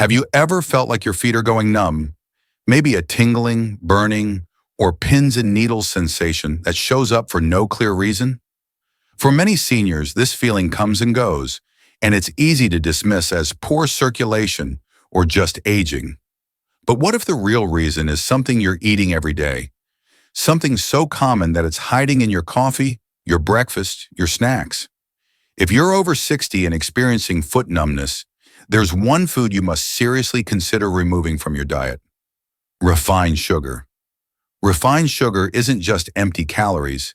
Have you ever felt like your feet are going numb? Maybe a tingling, burning, or pins and needles sensation that shows up for no clear reason? For many seniors, this feeling comes and goes, and it's easy to dismiss as poor circulation or just aging. But what if the real reason is something you're eating every day? Something so common that it's hiding in your coffee, your breakfast, your snacks. If you're over 60 and experiencing foot numbness, there's one food you must seriously consider removing from your diet: refined sugar. Refined sugar isn't just empty calories,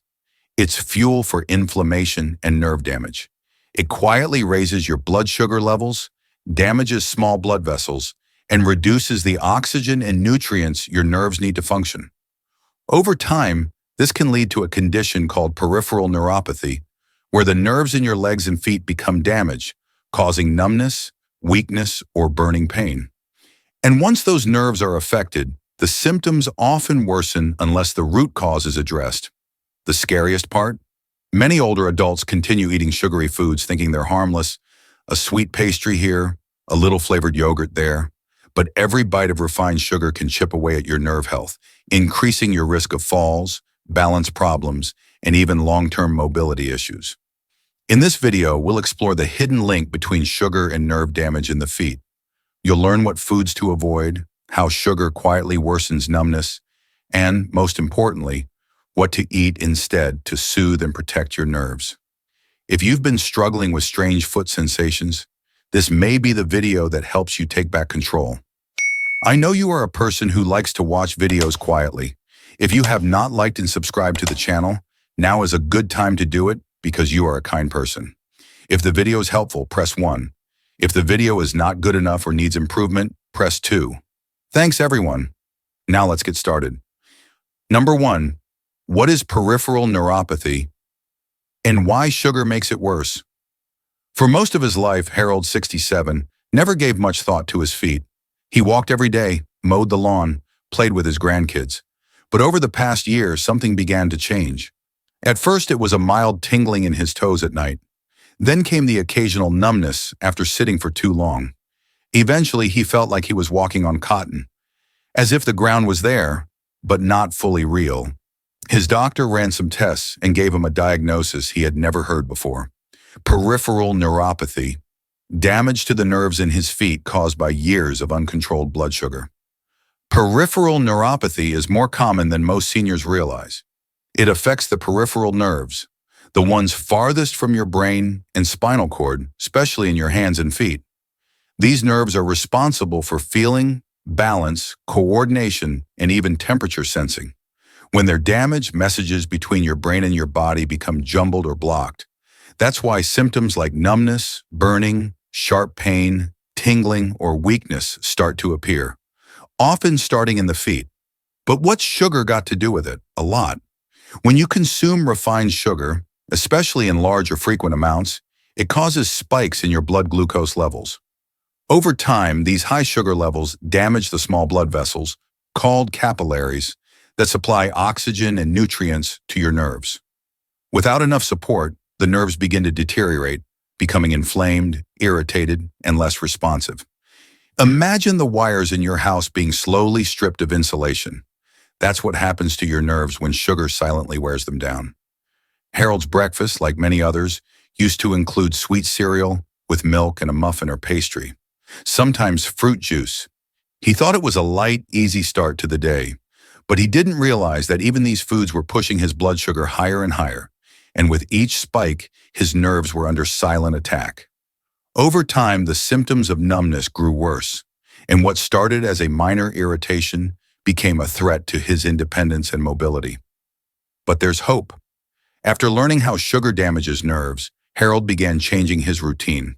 it's fuel for inflammation and nerve damage. It quietly raises your blood sugar levels, damages small blood vessels, and reduces the oxygen and nutrients your nerves need to function. Over time, this can lead to a condition called peripheral neuropathy, where the nerves in your legs and feet become damaged, causing numbness, weakness, or burning pain. And once those nerves are affected, the symptoms often worsen unless the root cause is addressed. The scariest part? Many older adults continue eating sugary foods thinking they're harmless, a sweet pastry here, a little flavored yogurt there. But every bite of refined sugar can chip away at your nerve health, increasing your risk of falls, balance problems, and even long-term mobility issues. In this video, we'll explore the hidden link between sugar and nerve damage in the feet. You'll learn what foods to avoid, how sugar quietly worsens numbness, and, most importantly, what to eat instead to soothe and protect your nerves. If you've been struggling with strange foot sensations, this may be the video that helps you take back control. I know you are a person who likes to watch videos quietly. If you have not liked and subscribed to the channel, now is a good time to do it because you are a kind person. If the video is helpful, press 1. If the video is not good enough or needs improvement, press 2. Thanks everyone. Now let's get started. Number 1, what is peripheral neuropathy and why sugar makes it worse? For most of his life, Harold, 67, never gave much thought to his feet. He walked every day, mowed the lawn, played with his grandkids. But over the past year, something began to change. At first, it was a mild tingling in his toes at night. Then came the occasional numbness after sitting for too long. Eventually, he felt like he was walking on cotton, as if the ground was there, but not fully real. His doctor ran some tests and gave him a diagnosis he had never heard before: peripheral neuropathy, damage to the nerves in his feet caused by years of uncontrolled blood sugar. Peripheral neuropathy is more common than most seniors realize. It affects the peripheral nerves, the ones farthest from your brain and spinal cord, especially in your hands and feet. These nerves are responsible for feeling, balance, coordination, and even temperature sensing. When they're damaged, messages between your brain and your body become jumbled or blocked. That's why symptoms like numbness, burning, sharp pain, tingling, or weakness start to appear, often starting in the feet. But what's sugar got to do with it? A lot. When you consume refined sugar, especially in large or frequent amounts, it causes spikes in your blood glucose levels. Over time, these high sugar levels damage the small blood vessels, called capillaries, that supply oxygen and nutrients to your nerves. Without enough support, the nerves begin to deteriorate, becoming inflamed, irritated, and less responsive. Imagine the wires in your house being slowly stripped of insulation. That's what happens to your nerves when sugar silently wears them down. Harold's breakfast, like many others, used to include sweet cereal with milk and a muffin or pastry, sometimes fruit juice. He thought it was a light, easy start to the day, but he didn't realize that even these foods were pushing his blood sugar higher and higher, and with each spike, his nerves were under silent attack. Over time, the symptoms of numbness grew worse, and what started as a minor irritation became a threat to his independence and mobility. But there's hope. After learning how sugar damages nerves, Harold began changing his routine.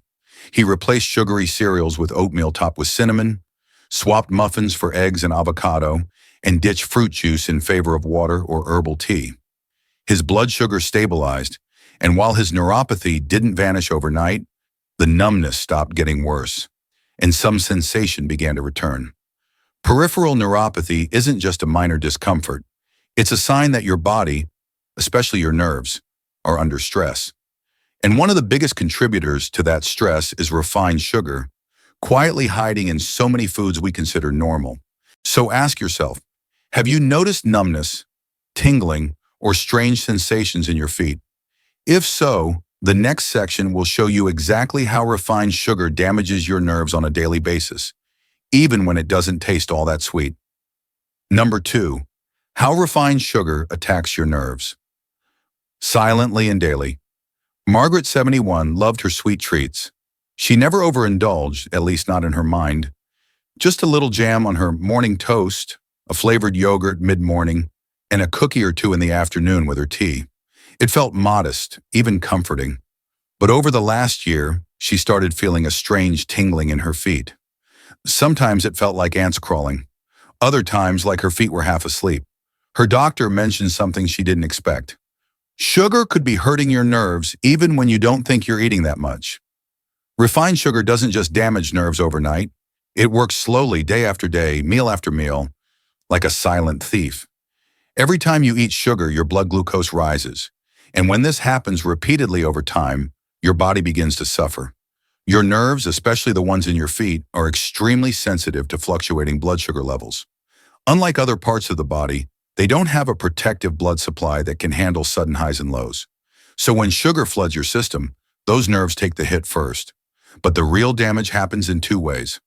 He replaced sugary cereals with oatmeal topped with cinnamon, swapped muffins for eggs and avocado, and ditched fruit juice in favor of water or herbal tea. His blood sugar stabilized, and while his neuropathy didn't vanish overnight, the numbness stopped getting worse, and some sensation began to return. Peripheral neuropathy isn't just a minor discomfort. It's a sign that your body, especially your nerves, are under stress. And one of the biggest contributors to that stress is refined sugar, quietly hiding in so many foods we consider normal. So ask yourself, have you noticed numbness, tingling, or strange sensations in your feet? If so, the next section will show you exactly how refined sugar damages your nerves on a daily basis, even when it doesn't taste all that sweet. Number 2. How refined sugar attacks your nerves. Silently and daily. Margaret, 71, loved her sweet treats. She never overindulged, at least not in her mind. Just a little jam on her morning toast, a flavored yogurt mid-morning, and a cookie or two in the afternoon with her tea. It felt modest, even comforting. But over the last year, she started feeling a strange tingling in her feet. Sometimes it felt like ants crawling. Other times like her feet were half asleep. Her doctor mentioned something she didn't expect. Sugar could be hurting your nerves even when you don't think you're eating that much. Refined sugar doesn't just damage nerves overnight. It works slowly day after day, meal after meal, like a silent thief. Every time you eat sugar, your blood glucose rises. And when this happens repeatedly over time, your body begins to suffer. Your nerves, especially the ones in your feet, are extremely sensitive to fluctuating blood sugar levels. Unlike other parts of the body, they don't have a protective blood supply that can handle sudden highs and lows. So when sugar floods your system, those nerves take the hit first. But the real damage happens in 2 ways.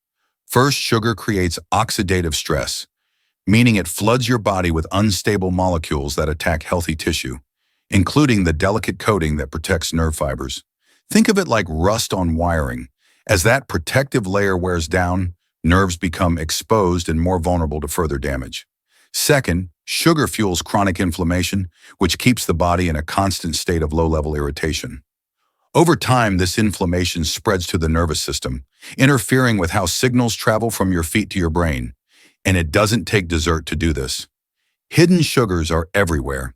First, sugar creates oxidative stress, meaning it floods your body with unstable molecules that attack healthy tissue, including the delicate coating that protects nerve fibers. Think of it like rust on wiring. As that protective layer wears down, nerves become exposed and more vulnerable to further damage. Second, sugar fuels chronic inflammation, which keeps the body in a constant state of low-level irritation. Over time, this inflammation spreads to the nervous system, interfering with how signals travel from your feet to your brain. And it doesn't take dessert to do this. Hidden sugars are everywhere.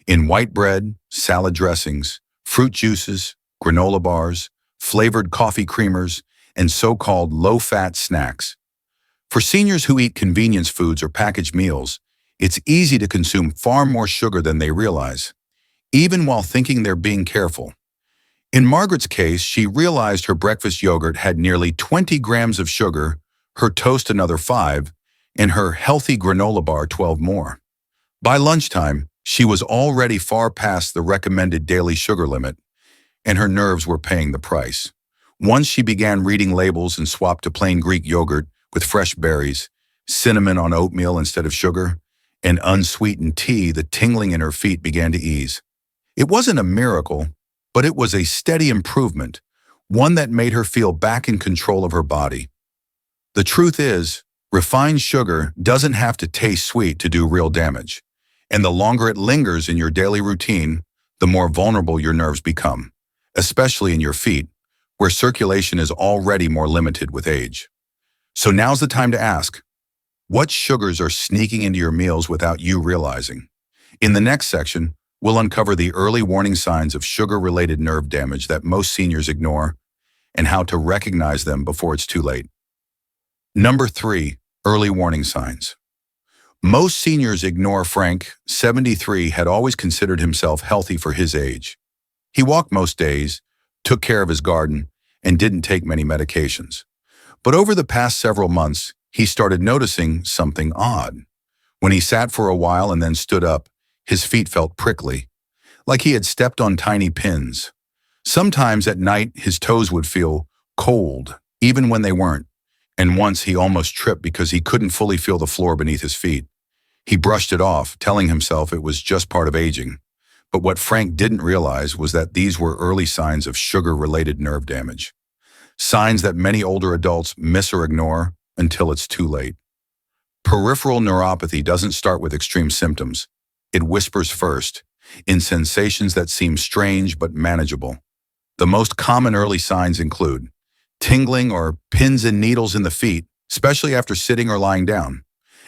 In white bread, salad dressings, fruit juices, granola bars, flavored coffee creamers, and so-called low-fat snacks. For seniors who eat convenience foods or packaged meals, it's easy to consume far more sugar than they realize, even while thinking they're being careful. In Margaret's case, she realized her breakfast yogurt had nearly 20 grams of sugar, her toast another 5, and her healthy granola bar 12 more. By lunchtime, she was already far past the recommended daily sugar limit, and her nerves were paying the price. Once she began reading labels and swapped to plain Greek yogurt with fresh berries, cinnamon on oatmeal instead of sugar, and unsweetened tea, the tingling in her feet began to ease. It wasn't a miracle, but it was a steady improvement, one that made her feel back in control of her body. The truth is, refined sugar doesn't have to taste sweet to do real damage, and the longer it lingers in your daily routine, the more vulnerable your nerves become, especially in your feet, where circulation is already more limited with age. So now's the time to ask, what sugars are sneaking into your meals without you realizing? In the next section, we'll uncover the early warning signs of sugar-related nerve damage that most seniors ignore and how to recognize them before it's too late. Number 3, early warning signs. Most seniors ignore Frank. 73 had always considered himself healthy for his age. He walked most days, took care of his garden, and didn't take many medications. But over the past several months, he started noticing something odd. When he sat for a while and then stood up, his feet felt prickly, like he had stepped on tiny pins. Sometimes at night, his toes would feel cold, even when they weren't. And once he almost tripped because he couldn't fully feel the floor beneath his feet. He brushed it off, telling himself it was just part of aging. But what Frank didn't realize was that these were early signs of sugar-related nerve damage. Signs that many older adults miss or ignore until it's too late. Peripheral neuropathy doesn't start with extreme symptoms. It whispers first, in sensations that seem strange but manageable. The most common early signs include tingling or pins and needles in the feet, especially after sitting or lying down.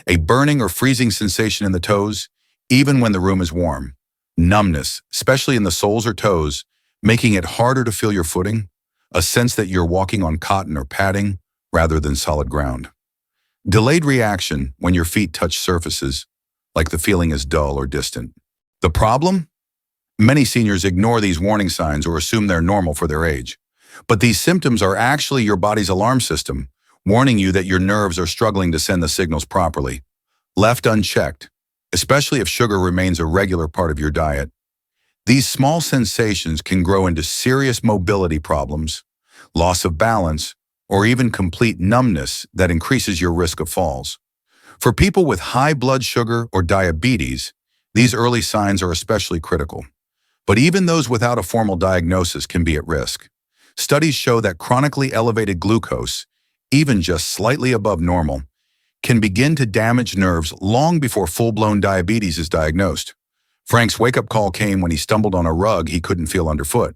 A burning or freezing sensation in the toes, even when the room is warm. Numbness, especially in the soles or toes, making it harder to feel your footing. A sense that you're walking on cotton or padding rather than solid ground. Delayed reaction when your feet touch surfaces, like the feeling is dull or distant. The problem? Many seniors ignore these warning signs or assume they're normal for their age. But these symptoms are actually your body's alarm system, warning you that your nerves are struggling to send the signals properly. Left unchecked, especially if sugar remains a regular part of your diet, these small sensations can grow into serious mobility problems, loss of balance, or even complete numbness that increases your risk of falls. For people with high blood sugar or diabetes, these early signs are especially critical. But even those without a formal diagnosis can be at risk. Studies show that chronically elevated glucose, even just slightly above normal, can begin to damage nerves long before full-blown diabetes is diagnosed. Frank's wake-up call came when he stumbled on a rug he couldn't feel underfoot.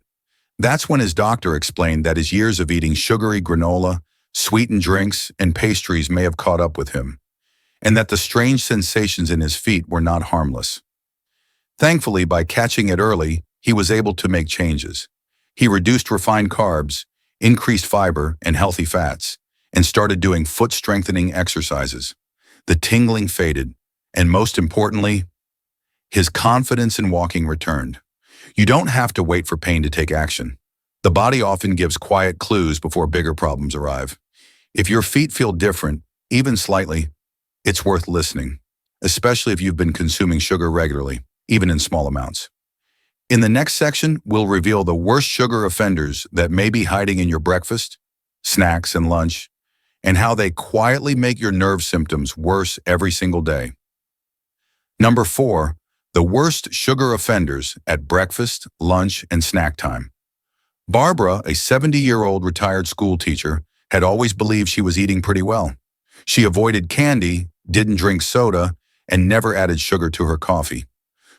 That's when his doctor explained that his years of eating sugary granola, sweetened drinks, and pastries may have caught up with him, and that the strange sensations in his feet were not harmless. Thankfully, by catching it early, he was able to make changes. He reduced refined carbs, increased fiber and healthy fats, and started doing foot-strengthening exercises. The tingling faded, and most importantly, his confidence in walking returned. You don't have to wait for pain to take action. The body often gives quiet clues before bigger problems arrive. If your feet feel different, even slightly, it's worth listening, especially if you've been consuming sugar regularly, even in small amounts. In the next section, we'll reveal the worst sugar offenders that may be hiding in your breakfast, snacks, and lunch, and how they quietly make your nerve symptoms worse every single day. Number 4, the worst sugar offenders at breakfast, lunch, and snack time. Barbara, a 70-year-old retired school teacher, had always believed she was eating pretty well. She avoided candy, didn't drink soda, and never added sugar to her coffee.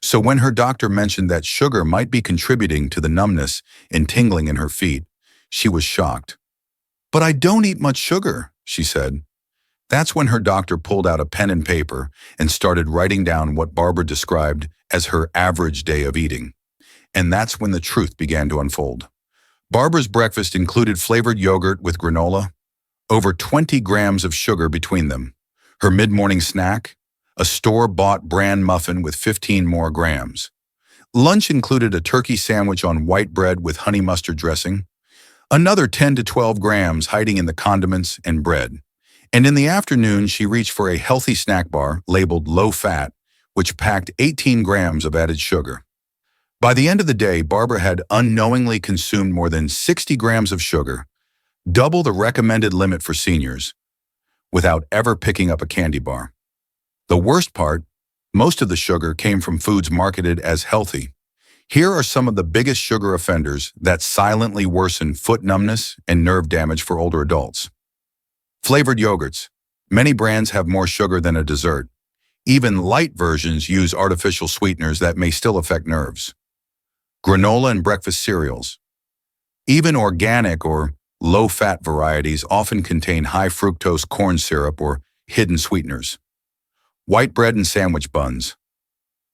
So when her doctor mentioned that sugar might be contributing to the numbness and tingling in her feet, she was shocked. "But I don't eat much sugar," she said. That's when her doctor pulled out a pen and paper and started writing down what Barbara described as her average day of eating. And that's when the truth began to unfold. Barbara's breakfast included flavored yogurt with granola, over 20 grams of sugar between them. Her mid-morning snack, a store-bought bran muffin with 15 more grams. Lunch included a turkey sandwich on white bread with honey mustard dressing, another 10 to 12 grams hiding in the condiments and bread. And in the afternoon, she reached for a healthy snack bar labeled low-fat, which packed 18 grams of added sugar. By the end of the day, Barbara had unknowingly consumed more than 60 grams of sugar, double the recommended limit for seniors, without ever picking up a candy bar. The worst part, most of the sugar came from foods marketed as healthy. Here are some of the biggest sugar offenders that silently worsen foot numbness and nerve damage for older adults. Flavored yogurts. Many brands have more sugar than a dessert. Even light versions use artificial sweeteners that may still affect nerves. Granola and breakfast cereals. Even organic or low-fat varieties often contain high fructose corn syrup or hidden sweeteners. White bread and sandwich buns.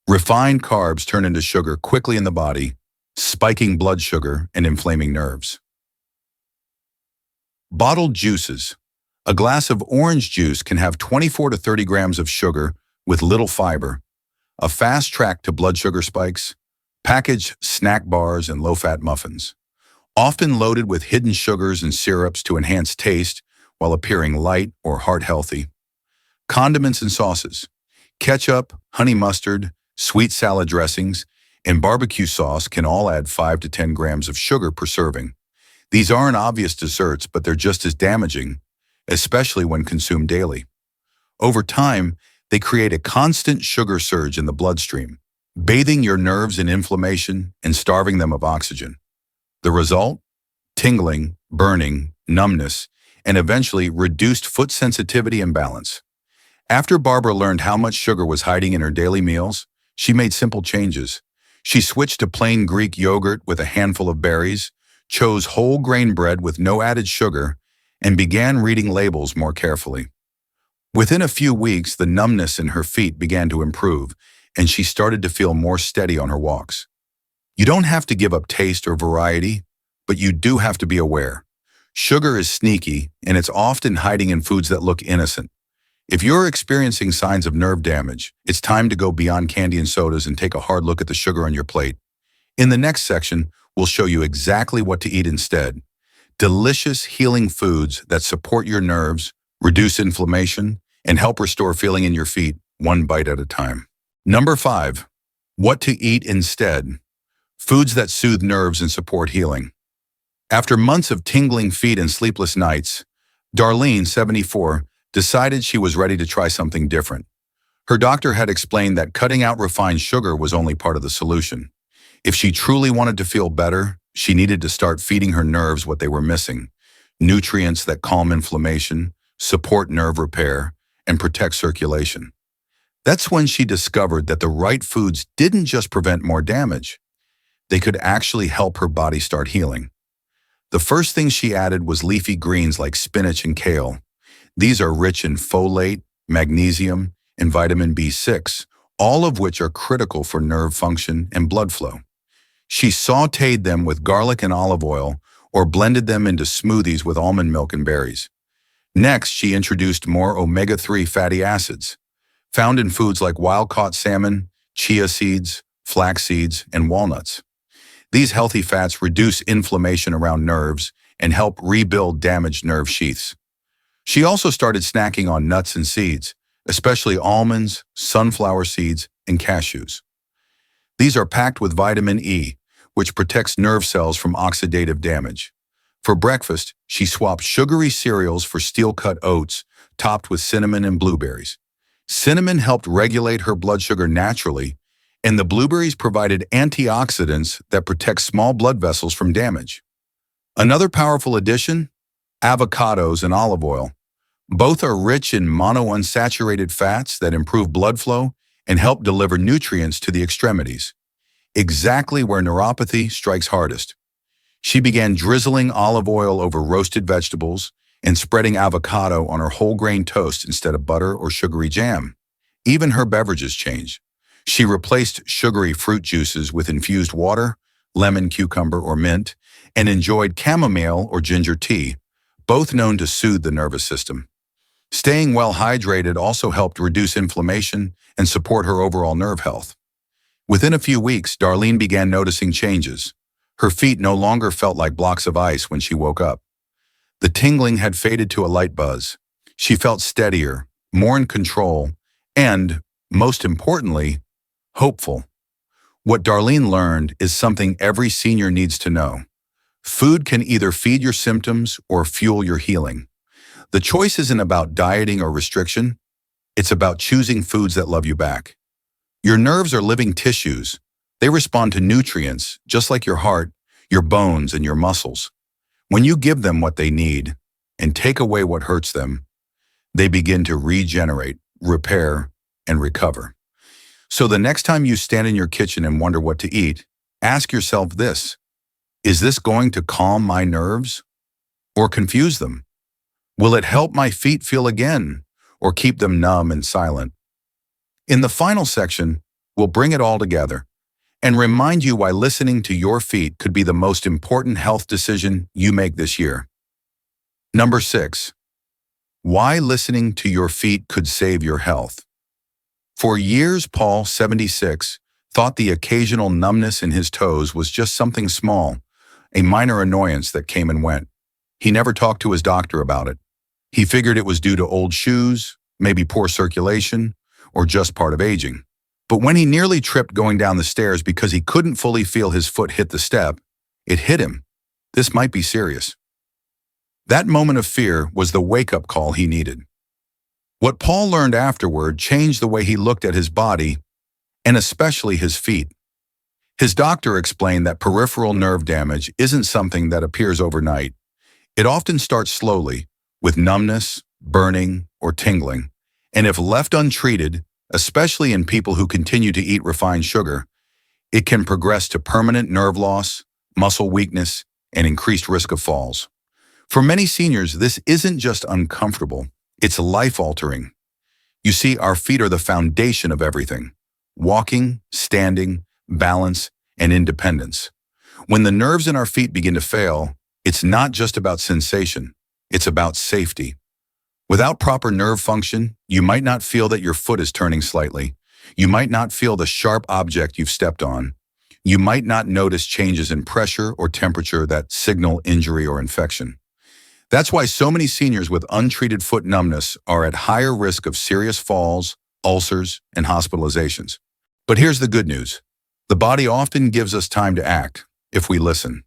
Refined carbs turn into sugar quickly in the body, spiking blood sugar and inflaming nerves. Bottled juices. A glass of orange juice can have 24 to 30 grams of sugar with little fiber, a fast track to blood sugar spikes, packaged snack bars and low-fat muffins, often loaded with hidden sugars and syrups to enhance taste while appearing light or heart-healthy. Condiments and sauces. Ketchup, honey mustard, sweet salad dressings, and barbecue sauce can all add 5 to 10 grams of sugar per serving. These aren't obvious desserts, but they're just as damaging, especially when consumed daily. Over time, they create a constant sugar surge in the bloodstream, bathing your nerves in inflammation and starving them of oxygen. The result? Tingling, burning, numbness, and eventually reduced foot sensitivity and balance. After Barbara learned how much sugar was hiding in her daily meals, she made simple changes. She switched to plain Greek yogurt with a handful of berries, chose whole grain bread with no added sugar, and began reading labels more carefully. Within a few weeks, the numbness in her feet began to improve, and she started to feel more steady on her walks. You don't have to give up taste or variety, but you do have to be aware. Sugar is sneaky, and it's often hiding in foods that look innocent. If you're experiencing signs of nerve damage, it's time to go beyond candy and sodas and take a hard look at the sugar on your plate. In the next section, we'll show you exactly what to eat instead. delicious healing foods that support your nerves, reduce inflammation, and help restore feeling in your feet one bite at a time. Number 5. What to eat instead. Foods that soothe nerves and support healing. After months of tingling feet and sleepless nights, Darlene, 74, decided she was ready to try something different. Her doctor had explained that cutting out refined sugar was only part of the solution. If she truly wanted to feel better, she needed to start feeding her nerves what they were missing: nutrients that calm inflammation, support nerve repair, and protect circulation. That's when she discovered that the right foods didn't just prevent more damage. They could actually help her body start healing. The first thing she added was leafy greens like spinach and kale. These are rich in folate, magnesium, and vitamin B6, all of which are critical for nerve function and blood flow. She sautéed them with garlic and olive oil or blended them into smoothies with almond milk and berries. Next, she introduced more omega-3 fatty acids, found in foods like wild-caught salmon, chia seeds, flax seeds, and walnuts. These healthy fats reduce inflammation around nerves and help rebuild damaged nerve sheaths. She also started snacking on nuts and seeds, especially almonds, sunflower seeds, and cashews. These are packed with vitamin E, which protects nerve cells from oxidative damage. For breakfast, she swapped sugary cereals for steel-cut oats topped with cinnamon and blueberries. Cinnamon helped regulate her blood sugar naturally, and the blueberries provided antioxidants that protect small blood vessels from damage. Another powerful addition? Avocados and olive oil. Both are rich in monounsaturated fats that improve blood flow and help deliver nutrients to the extremities, exactly where neuropathy strikes hardest. She began drizzling olive oil over roasted vegetables and spreading avocado on her whole grain toast instead of butter or sugary jam. Even her beverages changed. She replaced sugary fruit juices with infused water, lemon, cucumber, or mint, and enjoyed chamomile or ginger tea, both known to soothe the nervous system. Staying well hydrated also helped reduce inflammation and support her overall nerve health. Within a few weeks, Darlene began noticing changes. Her feet no longer felt like blocks of ice when she woke up. The tingling had faded to a light buzz. She felt steadier, more in control, and, most importantly, hopeful. What Darlene learned is something every senior needs to know. Food can either feed your symptoms or fuel your healing. The choice isn't about dieting or restriction. It's about choosing foods that love you back. Your nerves are living tissues. They respond to nutrients, just like your heart, your bones, and your muscles. When you give them what they need and take away what hurts them, they begin to regenerate, repair, and recover. So the next time you stand in your kitchen and wonder what to eat, ask yourself this: is this going to calm my nerves or confuse them? Will it help my feet feel again or keep them numb and silent? In the final section, we'll bring it all together and remind you why listening to your feet could be the most important health decision you make this year. Number 6. Why listening to your feet could save your health. For years, Paul, 76, thought the occasional numbness in his toes was just something small, a minor annoyance that came and went. He never talked to his doctor about it. He figured it was due to old shoes, maybe poor circulation, or just part of aging. But when he nearly tripped going down the stairs because he couldn't fully feel his foot hit the step, it hit him. This might be serious. That moment of fear was the wake-up call he needed. What Paul learned afterward changed the way he looked at his body, and especially his feet. His doctor explained that peripheral nerve damage isn't something that appears overnight. It often starts slowly, with numbness, burning, or tingling, and if left untreated, especially in people who continue to eat refined sugar, it can progress to permanent nerve loss, muscle weakness, and increased risk of falls. For many seniors, this isn't just uncomfortable, it's life-altering. You see, our feet are the foundation of everything: walking, standing, balance, and independence. When the nerves in our feet begin to fail, it's not just about sensation, it's about safety. Without proper nerve function, you might not feel that your foot is turning slightly. You might not feel the sharp object you've stepped on. You might not notice changes in pressure or temperature that signal injury or infection. That's why so many seniors with untreated foot numbness are at higher risk of serious falls, ulcers, and hospitalizations. But here's the good news. The body often gives us time to act if we listen.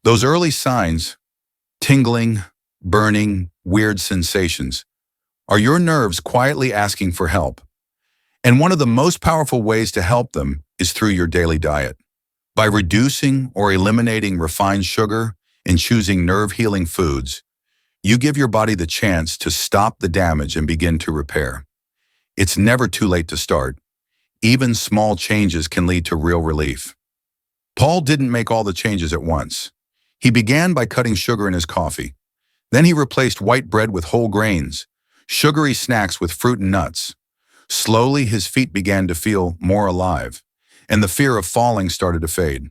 Those early signs, tingling, burning, weird sensations, are your nerves quietly asking for help. And one of the most powerful ways to help them is through your daily diet. By reducing or eliminating refined sugar and choosing nerve-healing foods, you give your body the chance to stop the damage and begin to repair. It's never too late to start. Even small changes can lead to real relief. Paul didn't make all the changes at once. He began by cutting sugar in his coffee. Then he replaced white bread with whole grains, sugary snacks with fruit and nuts. Slowly, his feet began to feel more alive, and the fear of falling started to fade.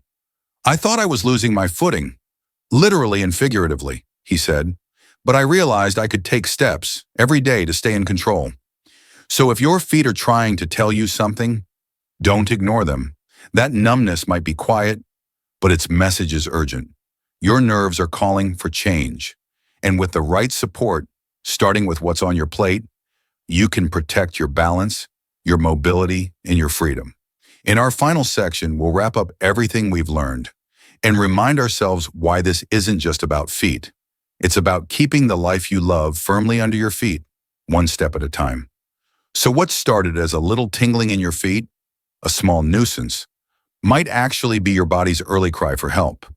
"I thought I was losing my footing, literally and figuratively," he said, "but I realized I could take steps every day to stay in control." So if your feet are trying to tell you something, don't ignore them. That numbness might be quiet, but its message is urgent. Your nerves are calling for change. And with the right support, starting with what's on your plate, you can protect your balance, your mobility, and your freedom. In our final section, we'll wrap up everything we've learned and remind ourselves why this isn't just about feet. It's about keeping the life you love firmly under your feet, one step at a time. So what started as a little tingling in your feet, a small nuisance, might actually be your body's early cry for help.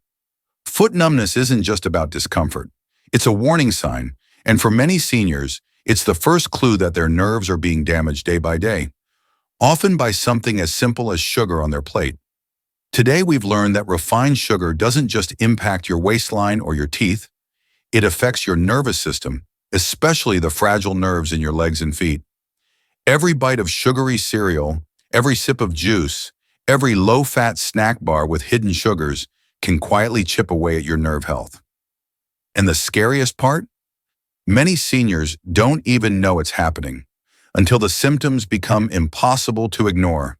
Foot numbness isn't just about discomfort. It's a warning sign, and for many seniors, it's the first clue that their nerves are being damaged day by day, often by something as simple as sugar on their plate. Today, we've learned that refined sugar doesn't just impact your waistline or your teeth, it affects your nervous system, especially the fragile nerves in your legs and feet. Every bite of sugary cereal, every sip of juice, every low-fat snack bar with hidden sugars can quietly chip away at your nerve health. And the scariest part? Many seniors don't even know it's happening until the symptoms become impossible to ignore.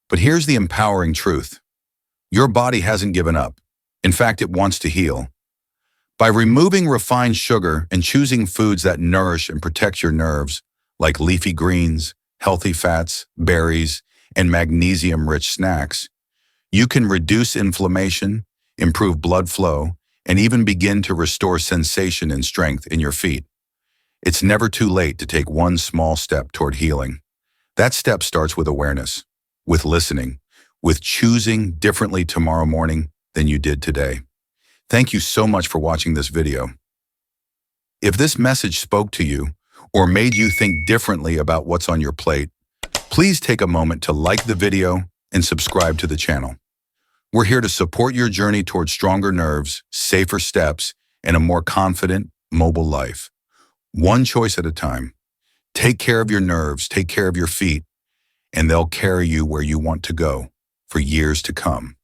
But here's the empowering truth. Your body hasn't given up. In fact, it wants to heal. By removing refined sugar and choosing foods that nourish and protect your nerves, like leafy greens, healthy fats, berries, and magnesium-rich snacks, you can reduce inflammation, improve blood flow, and even begin to restore sensation and strength in your feet. It's never too late to take one small step toward healing. That step starts with awareness, with listening, with choosing differently tomorrow morning than you did today. Thank you so much for watching this video. If this message spoke to you or made you think differently about what's on your plate, please take a moment to like the video and subscribe to the channel. We're here to support your journey towards stronger nerves, safer steps, and a more confident, mobile life. One choice at a time. Take care of your nerves, take care of your feet, and they'll carry you where you want to go for years to come.